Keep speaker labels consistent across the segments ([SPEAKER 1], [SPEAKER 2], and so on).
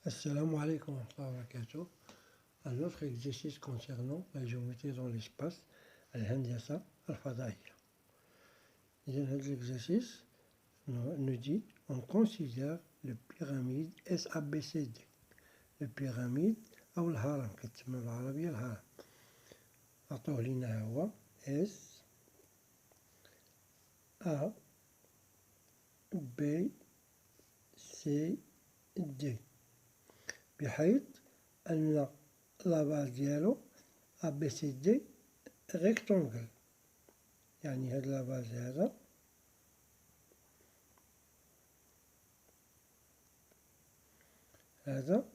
[SPEAKER 1] Assalamu alaikum wa rahmatullahi wa barakatuh. Un autre exercice concernant la géométrie dans l'espace, al-handasa al-fadaïya. L'exercice nous dit on considère le pyramide SABCD. Le pyramide أو الهرم كتسمى بالعربية الهرم. عطوه لنا هو S A B C D، بحيث أن لاباز ديالو A B C D ريكتونغل، يعني هاد لاباز هذا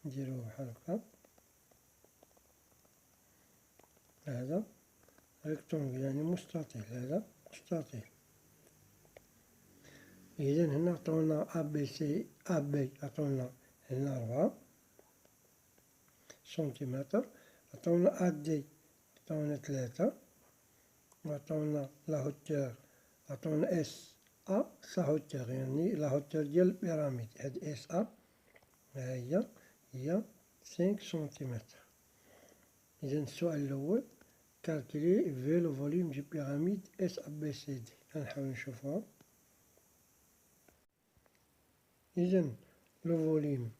[SPEAKER 1] نديروه بحال هكا، هذا ريكتونغل يعني مستطيل، هذا مستطيل. إذا هنا عطونا A B C A B عطونا هنا 4 سنتيمتر، عطونا A D عطونا 3، وعطونا لا هوتور عطونا اس ا سا هوتور، يعني لا هوتور ديال البيراميد، هاد اس ا هي 5 سنتيمتر. إذا السؤال الأول كالكولي في لو فوليوم دو بيراميد اس ا بي سي دي، غنحاول نشوفها. إذا لو فوليوم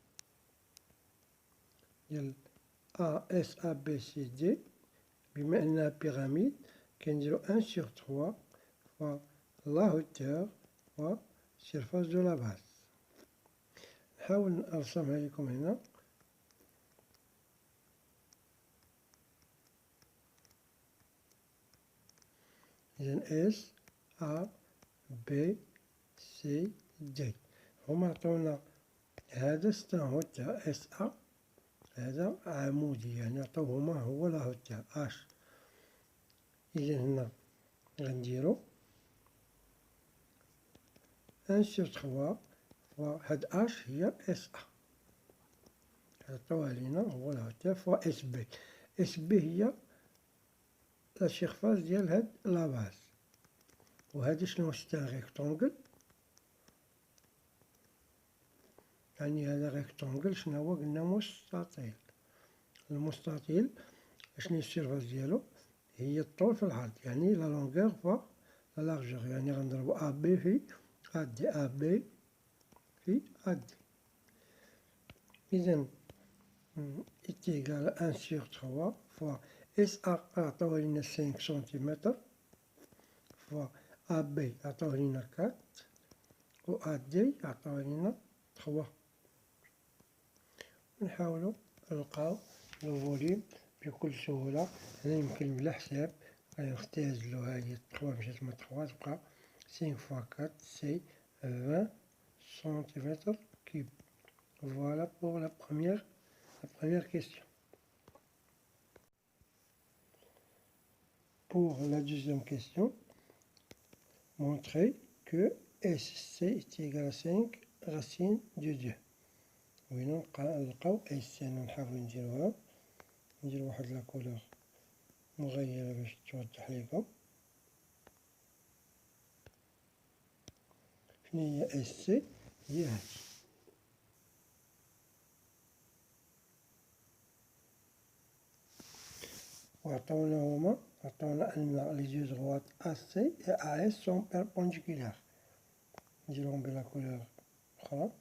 [SPEAKER 1] ديال ا اس ا بي سي دي بما أنها بيراميد كنديرو 1 sur 3 fois la hauteur و surface de la base. نحاول نرسمها لكم هنا. إذا S A B C D هما عطونا هذا ستان هوتور اس ا، هذا عمودي يعني عطوهما هو لا هوتور اش. إذا هنا غنديرو 1 sur 3 وهاد اش هي اس ا، عطوها لينا هو لا هوتور فوا اس بي. اس بي هي لا سيرفاس ديال هاد لا باز، وهذا شنو ستان ريكتونغل، يعني هذا ريكتونغل شنو هو قلنا مستطيل. المستطيل شنو السيرفاس ديالو، هي الطول في العرض، يعني لا لونغور فوا لا لارجور، يعني غنضربو ا بي في ا دي، ا بي في ا دي. إذا est égal à 1 sur 3 fois SA عطاوها لينا 5 سنتيمتر فوا ا بي عطاوه لينا 4 و ا دي عطاوه لينا 3. نحاولو نلقاو لو فوليوم بكل سهولة. هنا يمكن بلا حساب غنختازلو، هاهي 3 مشات مع 3 تبقى 5 فوا 4 سي 20 سنتيمتر كيب. Voilà pour la première question. Pour la deuxième question, montrer que SC est égal à 5 racine de 2. وين نلقاو SC، نحاولو نديروها، نديرو واحد لا كولور مغيرة باش توضح ليكم شنو هي SC. هي هادي، وعطاونا هما عطاونا أن لي دو droites AC et AS sont perpendiculaires. نديروهم بلا كولور أخرى.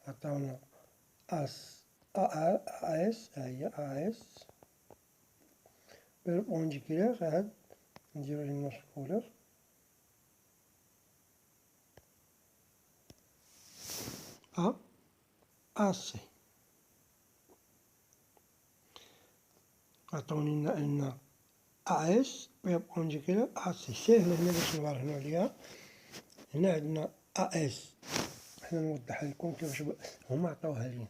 [SPEAKER 1] عطاونا AS، هاهي AS perpendiculaire، هاد نديرو ليه نفس الكولور AC. عطاونينا أن AS perpendiculaire AC، ساهلة هنا باش نبرهنو عليها. هنا عندنا AS، حنا نوضحها لكم كيفاش هما عطاوها لينا.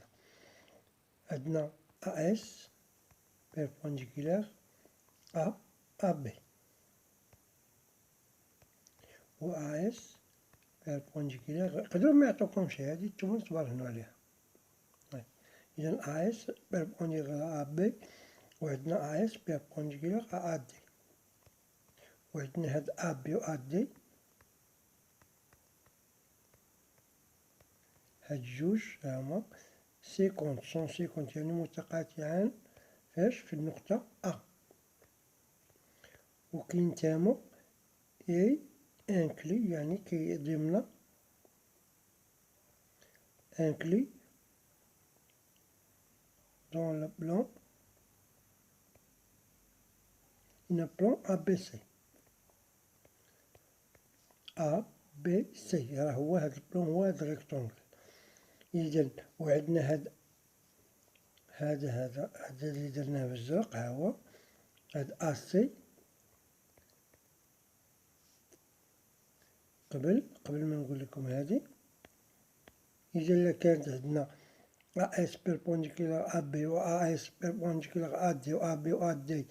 [SPEAKER 1] عندنا AS perpendiculaire AB و AS perpendiculaire، يقدروا ما يعطوكمش هادي نتوما تبرهنو عليها. إذا AS perpendiculaire AB، وعندنا AS perpendiculaire AD، وعندنا هاد AB و AD هاد جوج هما 150 يعني متقاطعان فاش في النقطة أ، وكاين تامو اي انكلي يعني كيضمنا inclus dans le plan un plan ABC. ABC راه هو هاد البلان هو هاد الريكتونغل. إذا وعندنا هذا اللي درناه بالزرق ها هو هاد AC قبل ما نقول لكم هادي. إذا إلا كانت عندنا AS perpendicular AB و AS perpendicular AD و AB و AD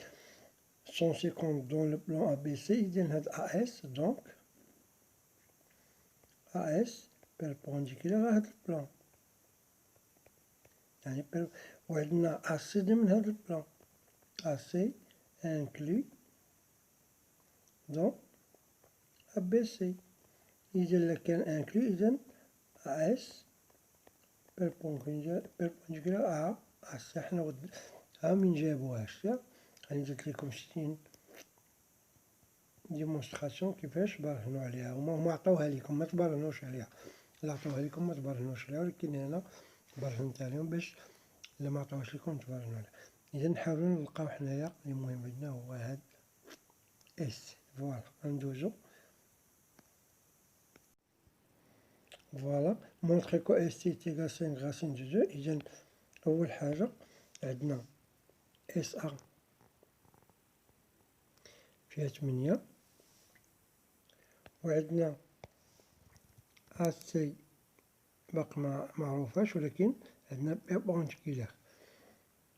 [SPEAKER 1] 150 dans le plan ABC. إذا هاد AS donc AS perpendicular à هاد البلان يعني وعندنا AC ضمن هاد البلان AC inclus dans ABC. إذا إلا كان inclus إذا AS perpendicular à AC. حنا ها من جابوهاش راني درت لكم شتين ديمونستراسيون كيفاش برهنو عليها. هما عطاوها لكم ما تبرهنوش عليها، لا عطاوها لكم ما تبرهنوش عليها، ولكن هنا برهنت عليهم باش إلا ما عطاوهاش لكم تبرهنو عليها. إذا نحاولو نلقاو حنايا المهم عندنا هو هاد اس. فوالا ندوزو فوالا مونطخيكو اس تي تيغال 5 غاسين دو 2. إذا أول حاجة عندنا اس أ فيها 8 وعندنا AC باقي معروفاش، ولكن عندنا بيربونديكولار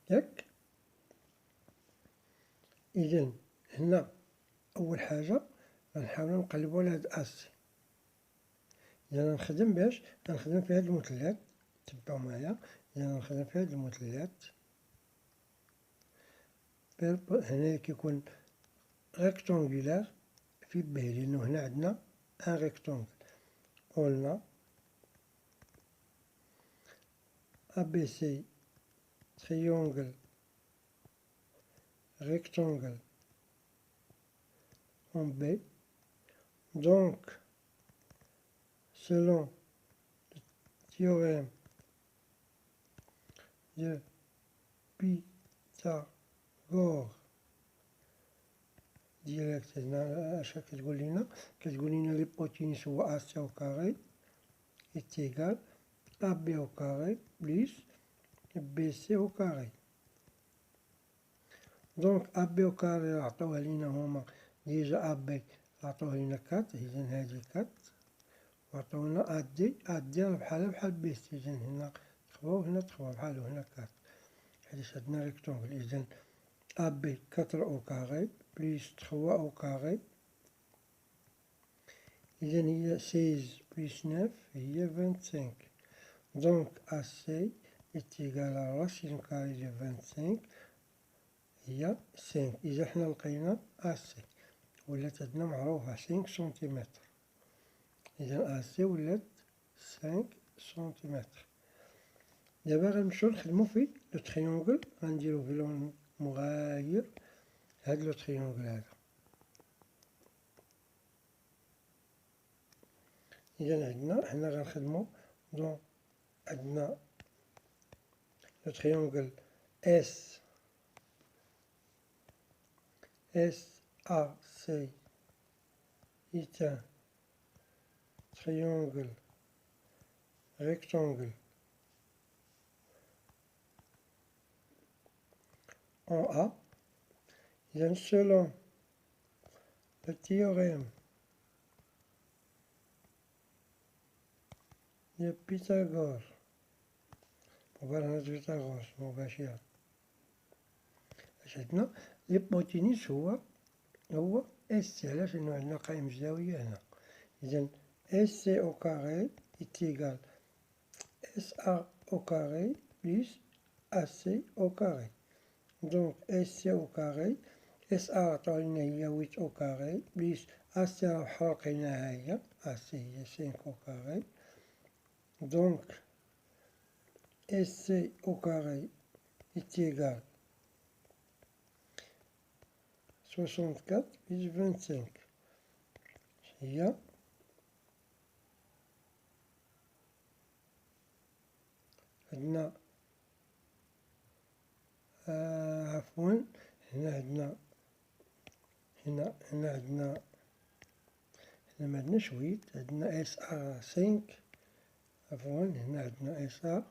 [SPEAKER 1] ياك. إذا هنا أول حاجة غنحاولو نقلبو على هاد AC. إذا غنخدم باش غنخدم في هاد المثلث، تبعو معايا. إذا غنخدم في هاد المثلث هنايا كيكون ريكتونغولار في ب، لأنو هنا عندنا ان ريكتونغل. قلنا ABC triangle rectangle en B. Donc, selon le théorème de Pythagore direct هنا اش كتقول لنا ليبوتينيس هو AC au carré est égal à AB au carré plus BC au carré. دونك AB au carré عطاوها لينا هما ديجا AB عطاوها لينا 4. إذا هادي 4 وعطاونا AD راه بحال BC. إذا هنا تخوا وهنا تخوا بحال هنا 4 حيت عندنا ريكتونغل. إذا AB 4 au carré plus 3 au carré. إذا هي 16 plus 9 هي 25. Donc AC est égal à racine carrée de 25 هي 5. إذا حنا لقينا AC ولات عندنا معروفة 5 سنتيمتر. إذا AC ولات 5 سنتيمتر. دابا غنمشيو نخدمو في لو تريونغل، غنديرو في لون مغاير هاد لو تريونغل هذا. إذا عندنا حنا غنخدمو دون عندنا لو تريونغل اس AC est un triangle rectangle en A. إذا selon le théorème de Pythagore مبرهنة بيثاغورس مباشرة اش عندنا ليبوتينيس هو اس. علاش؟ لأنو عندنا قائم الزاوية هنا. إذا SC au carré est égal SA au carré plus AC au carré. Donc SC au carré SA عطاولنا هي 8 au carré plus AC راه حرقيناها هي AC هي 5 au carré. Donc SC au carré est égal 64 plus 25. هي عندنا عفوا هنا عندنا هنا عندنا معندناش 8 عندنا اس ا 5 عفوا هنا عندنا اس ا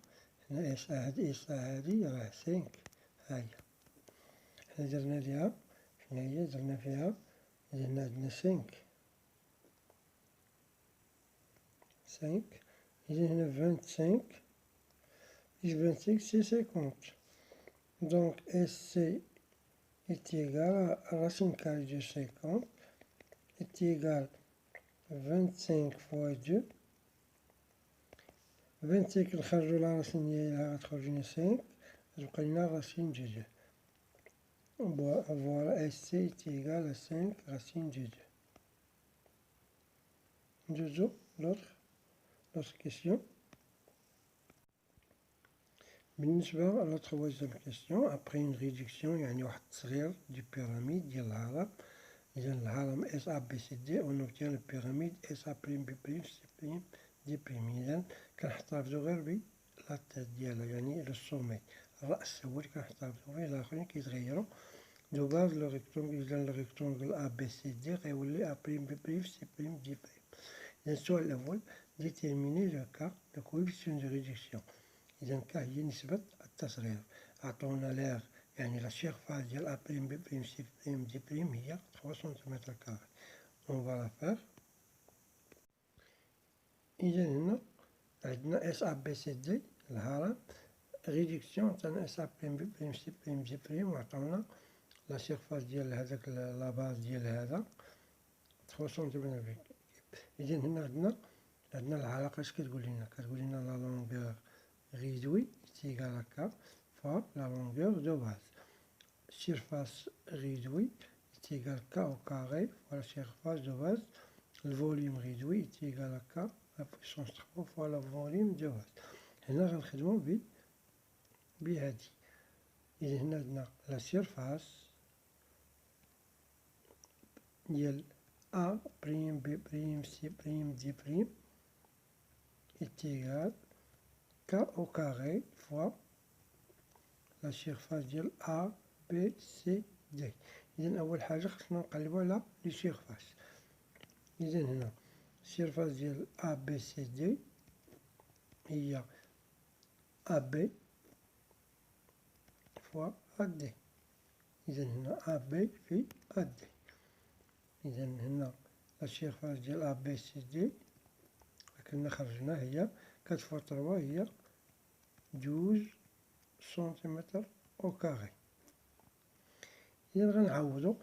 [SPEAKER 1] هنا اس ا هاد اس ا هادي راه 5 هاهي حنا درنا ليها شنو هي درنا فيها هنا عندنا 5 إذا هنا 25 plus 25 c'est 50. Donc SC est égal à racine carrée de 50 est égal à 25 fois 2. 25 نخرجو لا راسين ديالها غتخرج لنا 5 تبقى لنا racine de 2. Voilà SC est égal à 5 racine de 2. ندوزو l'autre question. بالنسبة à la troisième question, après une réduction يعني واحد التصغير du pyramide ديال الهرم، إذا الهرم S A B C D on obtient le pyramide S A prime B prime C prime D prime. إذا كنحتفظو غير ب لا تيت ديالها يعني لو سومي، الرأس هو اللي كنحتفظو به، الآخرين كيتغيرو. دو باز لو ريكتونغل، إذا لو ريكتونغل A B C D غيولي A prime B prime C prime D prime. إذا السؤال الأول déterminer le cas de coefficient de réduction. إذا كا هي نسبة التصغير، عطونا لير يعني لا سيرفاس ديال أ بريم بي بريم سي بريم دي بريم هي 3 سنتيمتر كاري. اون فا لا فار. إذا هنا عندنا اس أ بي سي دي الهرم ريدكسيون عطانا اس أ بريم بي بريم سي بريم دي بريم وعطاونا لا سيرفاس ديال هذاك لا باز ديال هذا 3 سنتيمتر. إذا هنا عندنا العلاقة اش كتقول لنا؟ كتقول لنا لا لونغور réduit est égal à K fois la longueur de base. Surface réduit est égal à K au carré fois la surface de base. Le volume réduit est égal à K à puissance 3 fois le volume de base. هنا غنخدمو بهادي. إذا هنا عندنا la surface ديال A prime B prime C prime D prime est égal K au carré fois la surface ديال A B C D. إذا أول حاجة خصنا نقلبو على لي سيرفاس. إذا هنا السيرفاس ديال A B C D هي A B فوا A D. إذا هنا A B في A D. إذا هنا لا سيرفاس ديال A B C D كنا خرجنا هي 4 فوا 3 هي 12 سنتيمتر أو كاري. إذا غنعوضو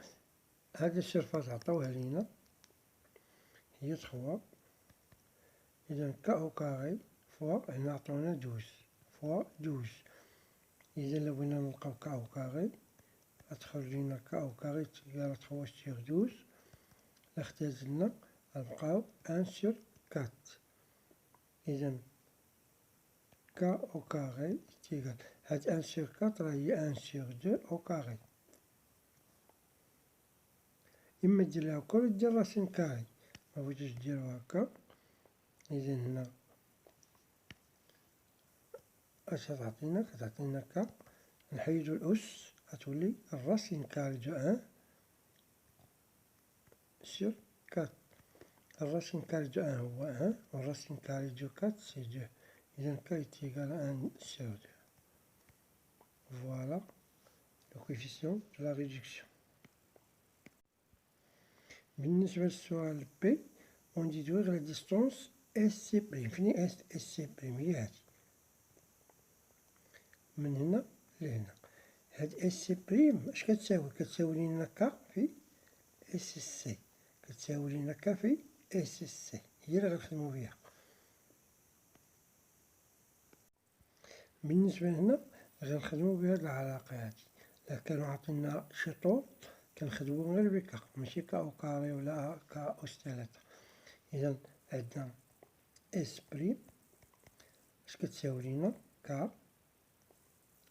[SPEAKER 1] هاد السيرفاس عطاوها لينا هي 3. إذا كا أو كاري فوا هنا عطاونا 12 فوا 12. إذا لو بغينا نلقاو كا أو كاري غتخرج لينا كا أو كاري تيغال 3 سيغ 12. إلا اختزلنا غنلقاو 1 سيغ 4. إذا كا أو كاري تيغال هاد 1 سيغ 4 راه هي 1 سيغ 2 أو كاري. إما دير ليها هاكا ولا دير راسين كاري، مبغيتوش ديرو هاكا. إذا هنا اش تعطينا؟ كتعطينا كا نحيدو الأس غتولي الراسين كاري دو 1 سيغ 4. الراسين كاري دو 1 هو 1 والراسين كاري دو 4 سي 2. إذا كا إيتيغال 1 سيغ 2. فوالا لو كوفيسيون دو لا ريدكسيون. بالنسبة للسؤال بي اون ديدويغ لا ديستونس اس سي بريم. فين اس سي بريم؟ هي هادي من هنا لهنا. هاد اس سي بريم اش كتساوي؟ كتساوي لينا كا في اس سي، كتساوي لينا كا في اس سي، هي اللي غنخدمو بيها. بالنسبة لهنا غنخدمو بهاد العلاقة هادي. إلا كانو عاطينا شي طول كنخدمو غير بكا ماشي كا أو كاري ولا كا أس 3. إذا عندنا اس بريم اش كتساوي لينا كا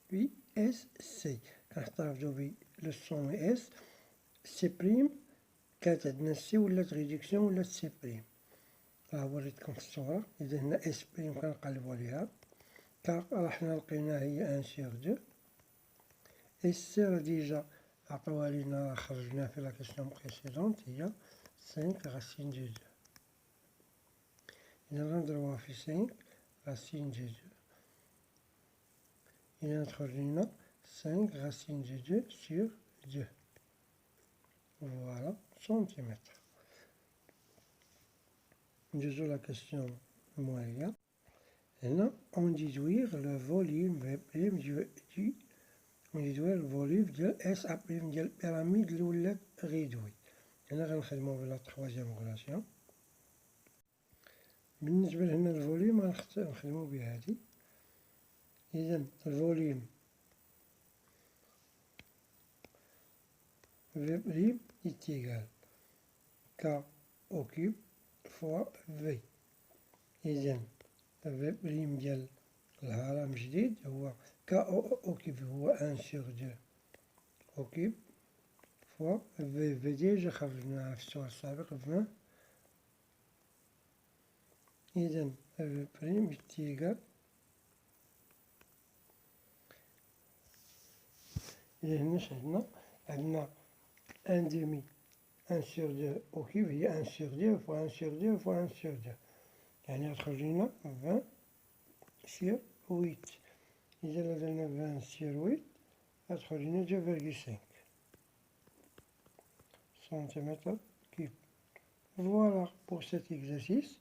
[SPEAKER 1] puis SC. كنحتفظوا بلوسون اس سي بريم كانت عندنا سي ولات ريدكسيون ولات سي بريم. راه وريتكم في الصورة. إذا هنا اس بريم كنقلبو عليها راه حنا لقيناها هي ان سيغ دو. اس سي راه ديجا عطوها لينا، راه خرجناها في لا كيسيون بريسيدونت، هي 5 راسين دو دو. إذا غنضربوها في 5 راسين دو دو. إذا تخرج لينا 5 racine de 2 sur 2. Voilà, centimètres. ندوزو la question moyenne. Là, on déduire le volume on déduire le volume de S A' ديال البيراميد اللي ولات ريدوي. هنا غنخدمو بلا troisième relation. بالنسبة لهنا الفوليوم غنخدمو بهادي. إذا الفوليوم V prime est égal K au cube fois V. إذن V prime ديال الهرم جديد هو K au cube هو 1 sur 2 au cube fois V. V ديجا خرجناها في السؤال السابق 20. إذن V prime est égal إذا هنا شحال عندنا 1 demi 1 sur 2 au cube هي 1 sur 2 fois 1 sur 2 fois 1 sur 2. يعني غتخرج لنا 20 sur 8. إذا درنا 20 sur 8 غتخرج لنا 2,5 centimètres cube. Voilà pour cet exercice.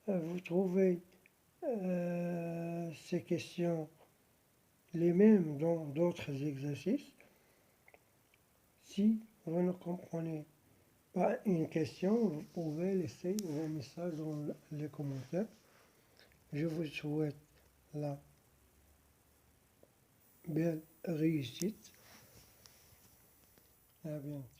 [SPEAKER 1] Vous trouvez ces questions les mêmes dans d'autres exercices. Si vous ne comprenez pas une question, vous pouvez laisser vos messages dans les commentaires. Je vous souhaite la belle réussite. À bientôt.